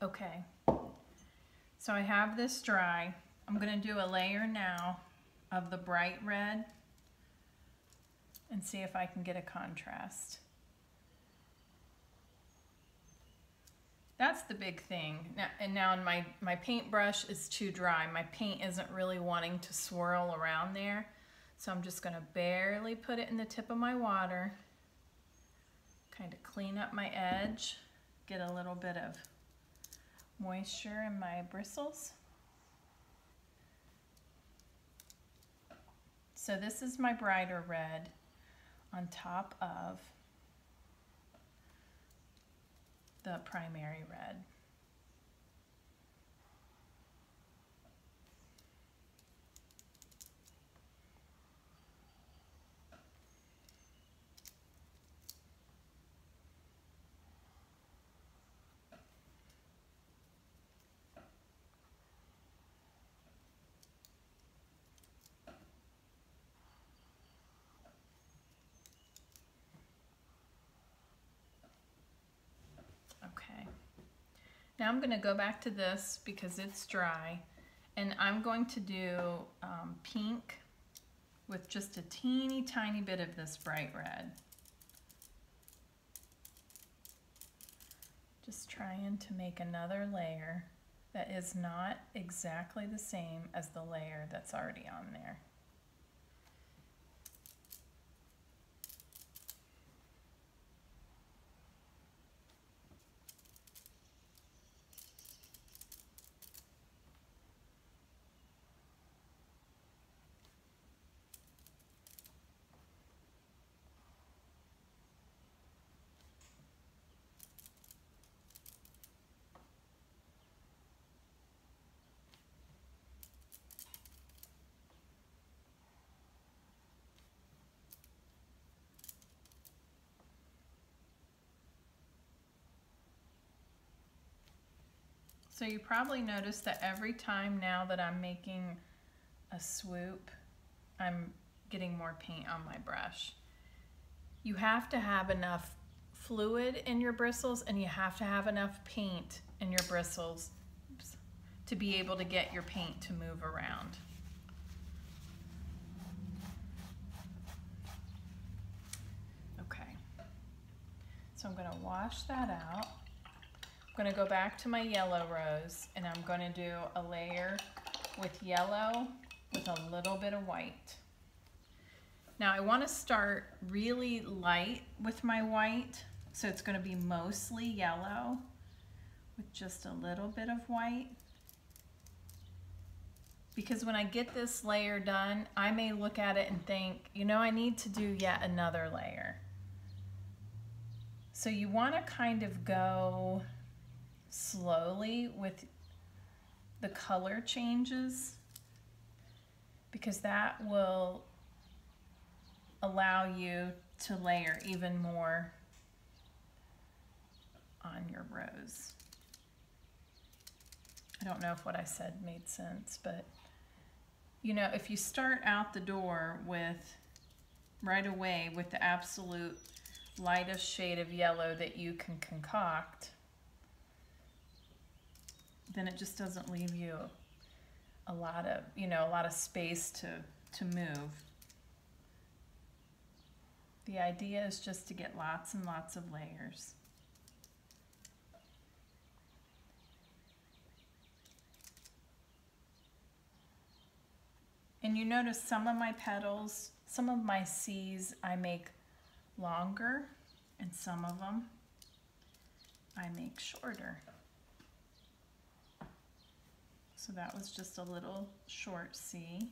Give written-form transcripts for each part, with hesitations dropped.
Okay, so I have this dry. I'm going to do a layer now of the bright red and see if I can get a contrast. That's the big thing. Now my paintbrush is too dry. My paint isn't really wanting to swirl around there. So I'm just going to barely put it in the tip of my water. Kind of clean up my edge. Get a little bit of moisture in my bristles. So this is my brighter red on top of the primary red. Okay. Now I'm going to go back to this because it's dry, and I'm going to do pink with just a teeny tiny bit of this bright red. Just trying to make another layer that is not exactly the same as the layer that's already on there. So you probably noticed that every time now that I'm making a swoop, I'm getting more paint on my brush. You have to have enough fluid in your bristles and you have to have enough paint in your bristles to be able to get your paint to move around. Okay, so I'm going to wash that out. I'm going to go back to my yellow rose and I'm going to do a layer with yellow with a little bit of white. Now I want to start really light with my white, so it's going to be mostly yellow with just a little bit of white. Because when I get this layer done, I may look at it and think, you know, I need to do yet another layer. So you want to kind of go slowly with the color changes, because that will allow you to layer even more on your rose. I don't know if what I said made sense, but you know, if you start out the door with right away with the absolute lightest shade of yellow that you can concoct, then it just doesn't leave you a lot of, you know, a lot of space to move. The idea is just to get lots and lots of layers. And you notice some of my petals, some of my C's I make longer, and some of them I make shorter. So that was just a little short C.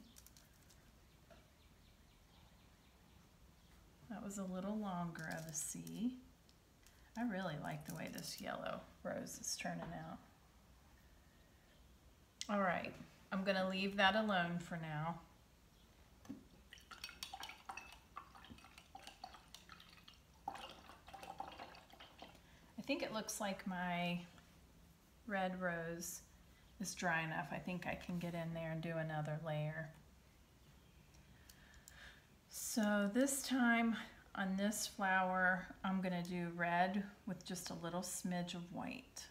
That was a little longer of a C. I really like the way this yellow rose is turning out. All right, I'm going to leave that alone for now. I think it looks like my red rose is dry enough. I think I can get in there and do another layer. So this time on this flower, I'm going to do red with just a little smidge of white.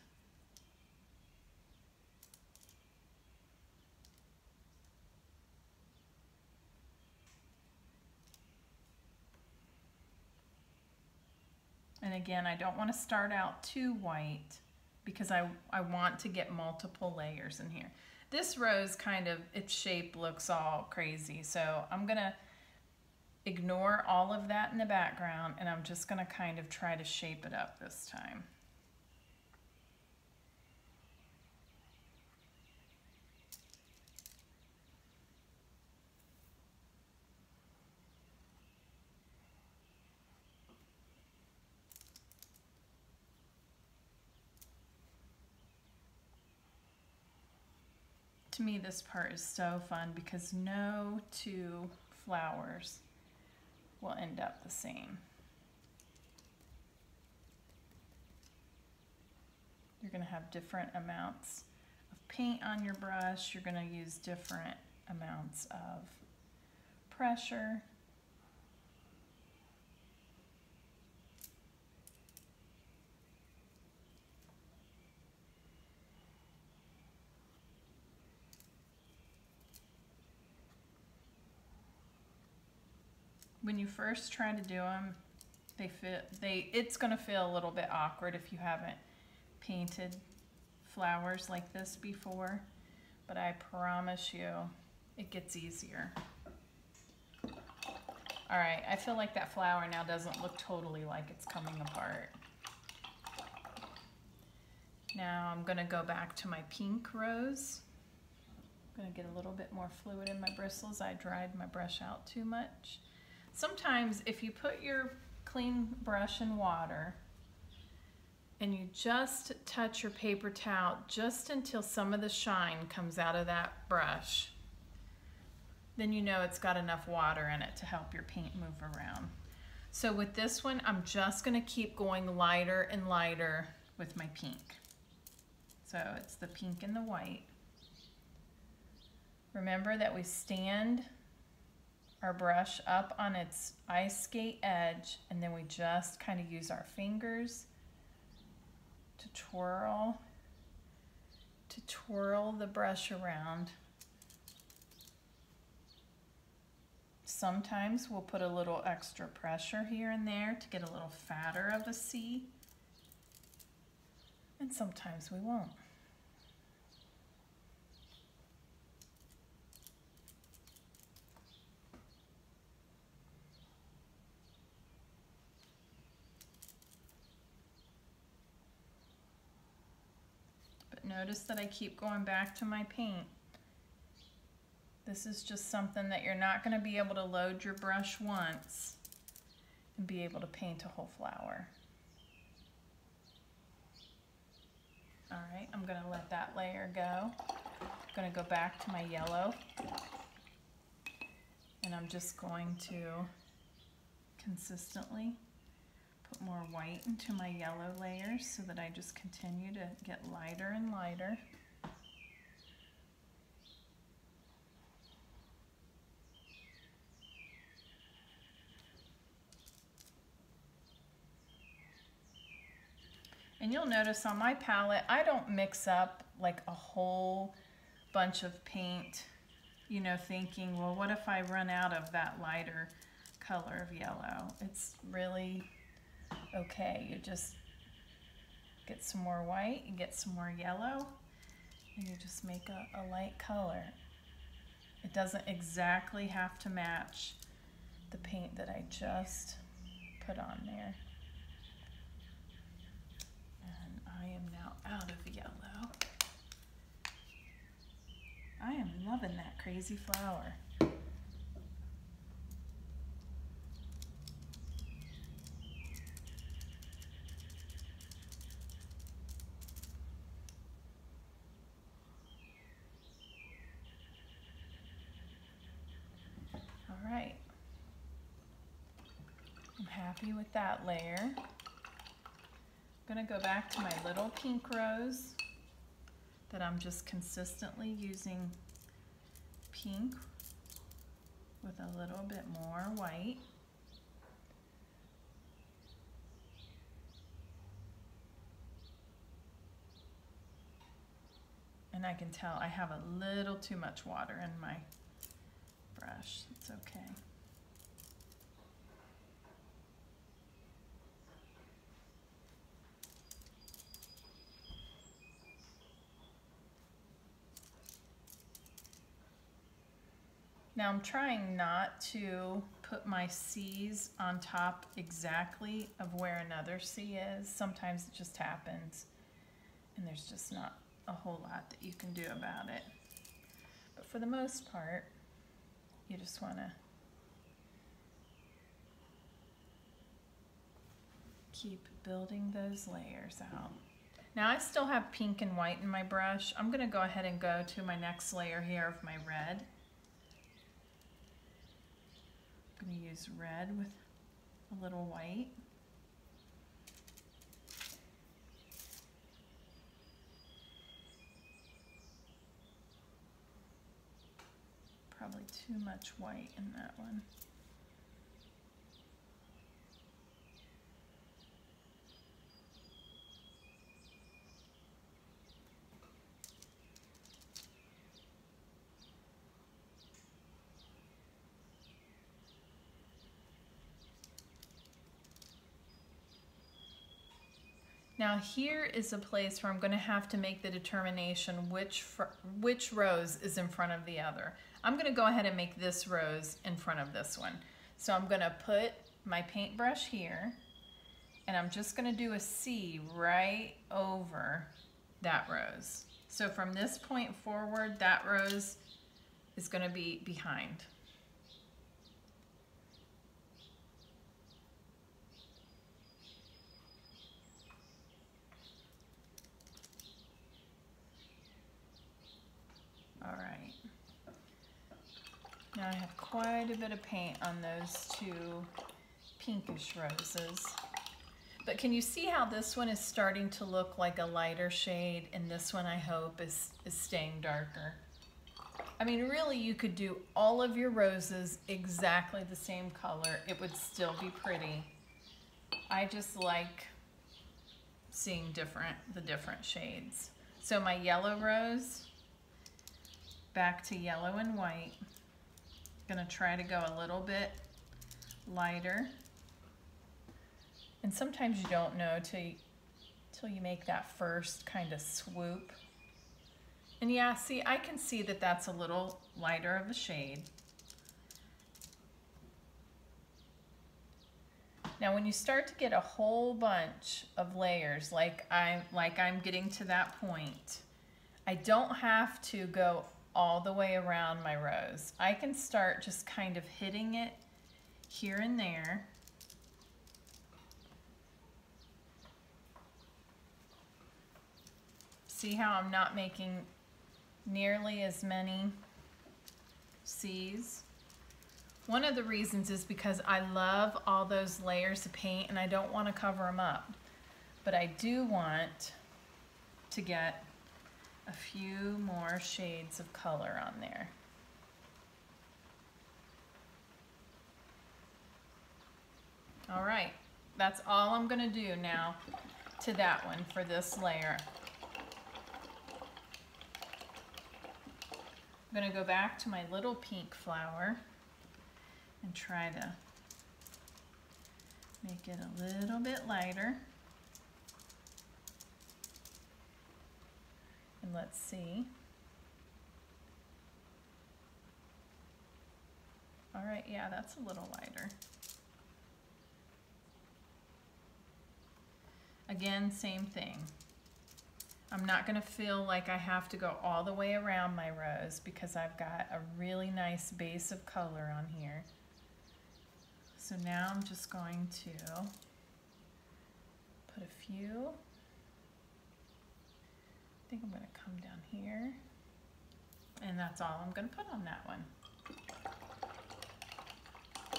And again, I don't want to start out too white because I want to get multiple layers in here. This rose kind of, its shape looks all crazy, so I'm gonna ignore all of that in the background and I'm just gonna kind of try to shape it up this time. To me, this part is so fun because no two flowers will end up the same. You're going to have different amounts of paint on your brush. You're going to use different amounts of pressure. When you first try to do them, it's going to feel a little bit awkward if you haven't painted flowers like this before, but I promise you it gets easier. All right, I feel like that flower now doesn't look totally like it's coming apart. Now I'm going to go back to my pink rose. I'm going to get a little bit more fluid in my bristles. I dried my brush out too much. Sometimes if you put your clean brush in water and you just touch your paper towel just until some of the shine comes out of that brush, then you know it's got enough water in it to help your paint move around. So with this one, I'm just going to keep going lighter and lighter with my pink. So it's the pink and the white. Remember that we stand our brush up on its ice skate edge and then we just kind of use our fingers to twirl the brush around. Sometimes we'll put a little extra pressure here and there to get a little fatter of a C, and sometimes we won't. Notice that I keep going back to my paint. This is just something that you're not going to be able to load your brush once and be able to paint a whole flower. All right, I'm going to let that layer go. I'm going to go back to my yellow and I'm just going to consistently put more white into my yellow layers so that I just continue to get lighter and lighter. And you'll notice on my palette, I don't mix up like a whole bunch of paint, you know, thinking, well, what if I run out of that lighter color of yellow? It's really okay. You just get some more white, you get some more yellow, and you just make a light color. It doesn't exactly have to match the paint that I just put on there. And I am now out of yellow. I am loving that crazy flower. All right. I'm happy with that layer. I'm going to go back to my little pink rose that I'm just consistently using pink with a little bit more white. And I can tell I have a little too much water in my brush. It's okay. Now I'm trying not to put my C's on top exactly of where another C is. Sometimes it just happens and there's just not a whole lot that you can do about it. But for the most part, you just want to keep building those layers out. Now I still have pink and white in my brush. I'm going to go ahead and go to my next layer here of my red. I'm going to use red with a little white. Probably too much white in that one. Now here is a place where I'm going to have to make the determination which rose is in front of the other. I'm going to go ahead and make this rose in front of this one. So I'm going to put my paintbrush here and I'm just going to do a C right over that rose. So from this point forward, that rose is going to be behind. All right. Now I have quite a bit of paint on those two pinkish roses. But can you see how this one is starting to look like a lighter shade and this one I hope is staying darker? I mean, really you could do all of your roses exactly the same color. It would still be pretty. I just like seeing the different shades. So my yellow rose, back to yellow and white. Gonna try to go a little bit lighter. And sometimes you don't know till you make that first kind of swoop. And yeah, see, I can see that that's a little lighter of a shade. Now when you start to get a whole bunch of layers, like I'm getting to that point, I don't have to go all the way around my rose. I can start just kind of hitting it here and there. See how I'm not making nearly as many C's? One of the reasons is because I love all those layers of paint and I don't want to cover them up. But I do want to get a few more shades of color on there. All right, that's all I'm going to do now to that one for this layer. I'm going to go back to my little pink flower and try to make it a little bit lighter. And let's see. All right, yeah, that's a little lighter. Again, same thing. I'm not going to feel like I have to go all the way around my rose because I've got a really nice base of color on here. So now I'm just going to put a few. I think I'm going to come down here. And that's all I'm going to put on that one.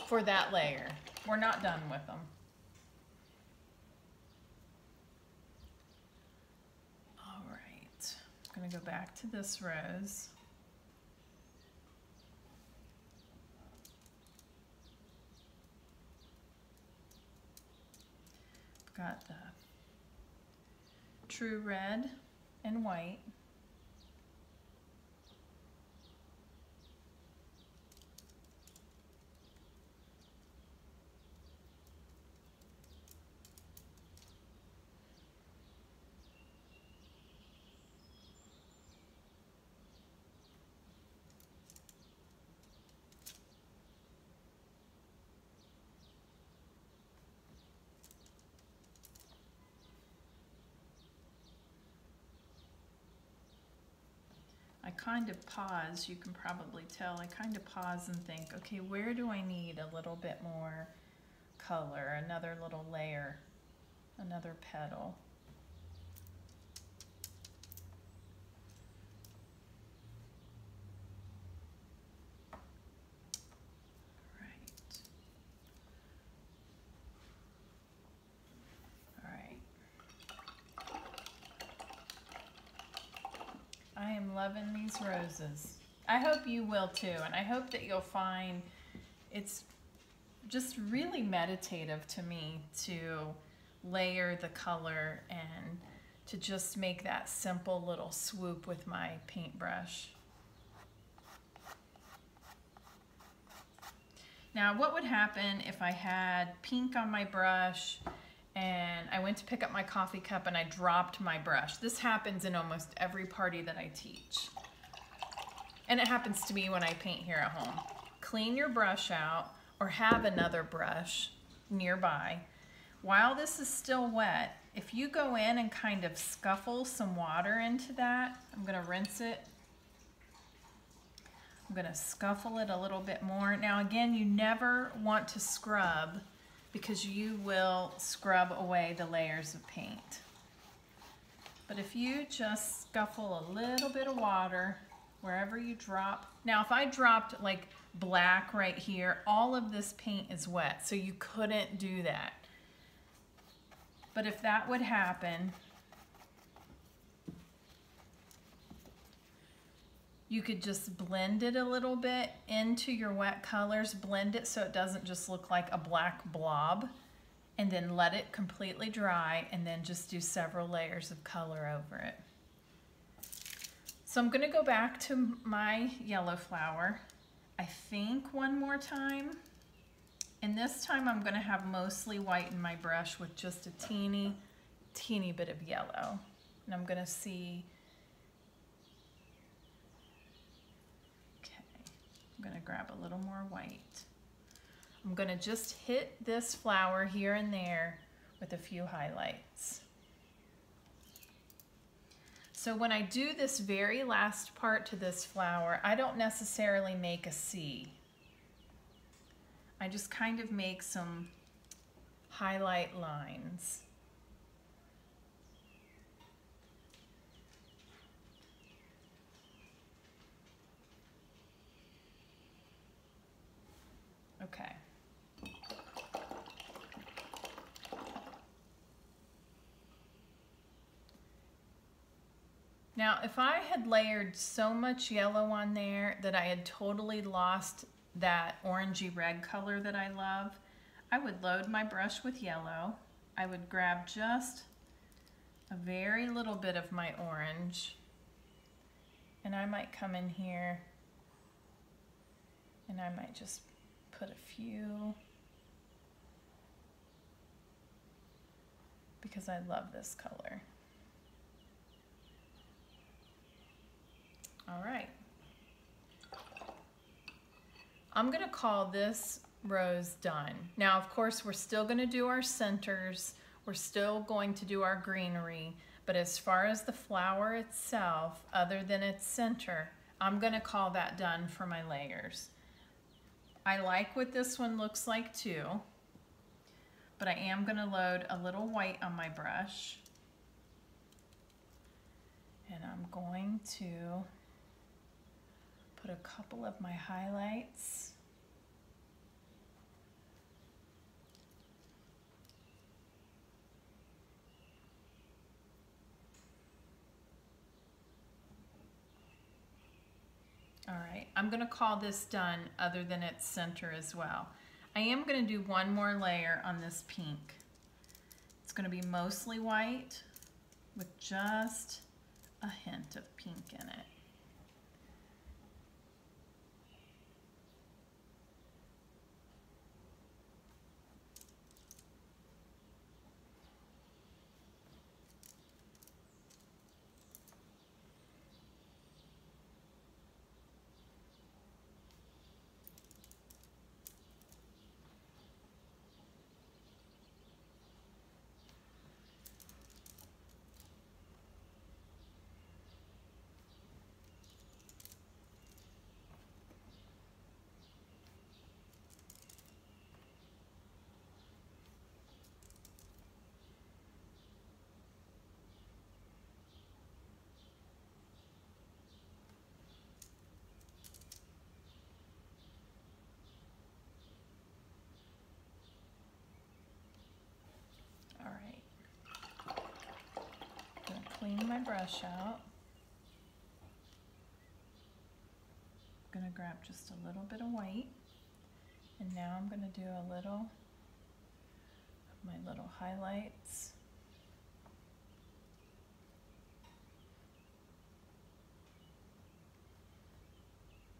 For that layer. We're not done with them. I'm going to go back to this rose. I've got the true red and white. kind of pause, you can probably tell, I kind of pause and think, okay, where do I need a little bit more color, another little layer, another petal. I am loving these roses. I hope you will too, and I hope that you'll find it's just really meditative to me to layer the color and to just make that simple little swoop with my paintbrush. Now, what would happen if I had pink on my brush and I went to pick up my coffee cup and I dropped my brush? This happens in almost every party that I teach. And it happens to me when I paint here at home. Clean your brush out or have another brush nearby. While this is still wet, if you go in and kind of scuffle some water into that, I'm gonna rinse it. I'm gonna scuffle it a little bit more. Now again, you never want to scrub because you will scrub away the layers of paint. But if you just scuffle a little bit of water wherever you drop. Now if I dropped like black right here, all of this paint is wet, so you couldn't do that. But if that would happen, you could just blend it a little bit into your wet colors, blend it so it doesn't just look like a black blob, and then let it completely dry, and then just do several layers of color over it. So I'm gonna go back to my yellow flower, I think one more time. And this time I'm gonna have mostly white in my brush with just a teeny bit of yellow. And I'm gonna see, okay, I'm gonna grab a little more white. I'm gonna just hit this flower here and there with a few highlights. So when I do this very last part to this flower, I don't necessarily make a C. I just kind of make some highlight lines. Okay. Now, if I had layered so much yellow on there that I had totally lost that orangey red color that I love, I would load my brush with yellow. I would grab just a very little bit of my orange, and I might come in here and I might just put a few, because I love this color. All right. I'm gonna call this rose done. Now, of course, we're still gonna do our centers. We're still going to do our greenery, but as far as the flower itself, other than its center, I'm gonna call that done for my layers. I like what this one looks like too, but I am gonna load a little white on my brush. And I'm going to put a couple of my highlights. All right, I'm gonna call this done other than its center as well. I am gonna do one more layer on this pink. It's gonna be mostly white with just a hint of pink in it. clean my brush out. I'm gonna grab just a little bit of white, and now I'm gonna do a little of my little highlights.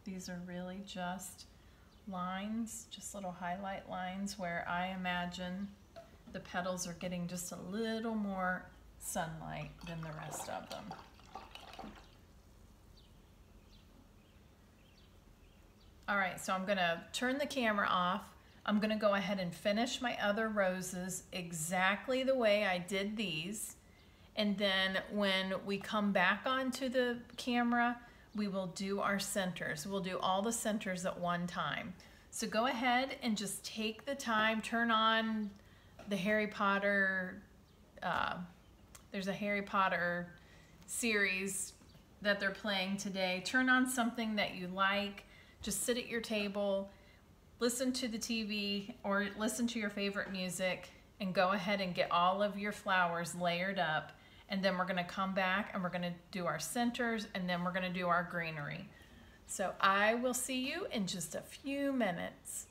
These are really just lines, just little highlight lines where I imagine the petals are getting just a little more sunlight than the rest of them. All right, so I'm gonna turn the camera off. I'm gonna go ahead and finish my other roses exactly the way I did these. And then when we come back onto the camera, we will do our centers. We'll do all the centers at one time. So go ahead and just take the time, turn on the Harry Potter, there's a Harry Potter series that they're playing today. Turn on something that you like. Just sit at your table, listen to the TV or listen to your favorite music, and go ahead and get all of your flowers layered up. And then we're gonna come back and we're gonna do our centers, and then we're gonna do our greenery. So I will see you in just a few minutes.